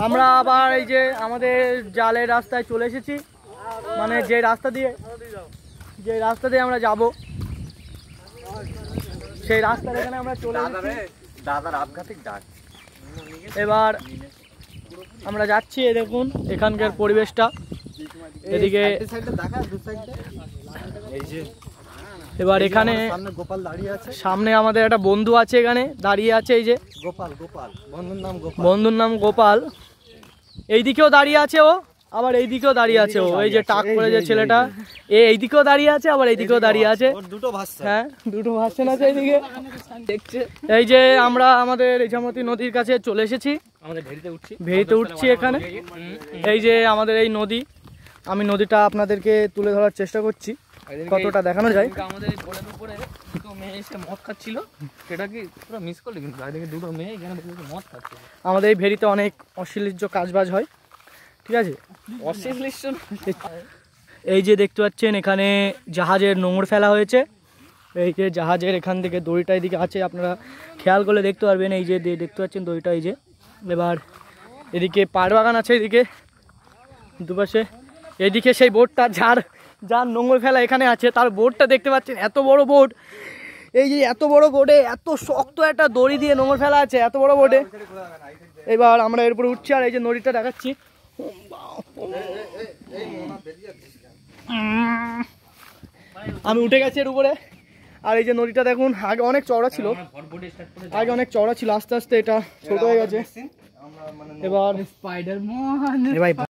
আমরা আবার এই যে আমাদের জালের রাস্তায় চলে এসেছি, মানে যে রাস্তা দিয়ে আমরা যাব সেই রাস্তার এখানে আমরা চলে এসেছি। এবার আমরা যাচ্ছি, দেখুন এখানকার পরিবেশটা। এদিকে এবার এখানে সামনে আমাদের একটা বন্ধু আছে, এখানে দাঁড়িয়ে আছে, এই যে বন্ধুর নাম গোপাল। এইদিকেও দাঁড়িয়ে আছে ও, আবার এইদিকেও দাঁড়িয়ে আছে ও, এই যে টাক করে যে ছেলেটা, এইদিকেও দাঁড়িয়ে আছে, আবার এইদিকেও দাঁড়িয়ে আছে। হ্যাঁ, দুটো ভার্সন আছে এইদিকে দেখছে। এই যে আমরা আমাদের ইছামতি নদীর কাছে চলে এসেছি, ভেড়িতে উঠছি এখানে। এই যে আমাদের এই নদী, আমি নদীটা আপনাদেরকে তুলে ধরার চেষ্টা করছি, কতটা দেখানো যায়। আমাদের এই বোটের উপরে দুটো মেয়ে এসে মদ খাচ্ছিল, সেটা কি পুরো মিস করলি, কিন্তু বাইরে দুটো মেয়ে এখানে মদ খাচ্ছিল। আমাদের এই ভেড়িতে অনেক অশ্লীল কাজবাজ হয়, ঠিক আছে। এই যে দেখতে পাচ্ছেন এখানে জাহাজের নোঙর ফেলা হয়েছে। এই যে জাহাজের এখান থেকে দড়িটা এদিকে আছে, আপনারা খেয়াল করলে দেখতে পারবেন। এই যে দেখতে পাচ্ছেন দড়িটা, এই যে। এবার এদিকে পাট বাগান আছে, এদিকে দুপাশে। এদিকে সেই বোটটা যার নোঙর ফেলা এখানে আছে, তার বোটটা দেখতে পাচ্ছেন, এত বড় বোট। এই যে এত বড় বোটে এত শক্ত একটা দড়ি দিয়ে নোঙর ফেলা আছে, এত বড় বোটে। এবার আমরা এর উপরে উঠছি, আর এই যে নদীটা দেখাচ্ছি। আমি উঠে গেছি এর উপরে, আর এই যে নদীটা দেখুন, আগে অনেক চওড়া ছিল, আস্তে আস্তে এটা ছোট হয়ে গেছে। এবার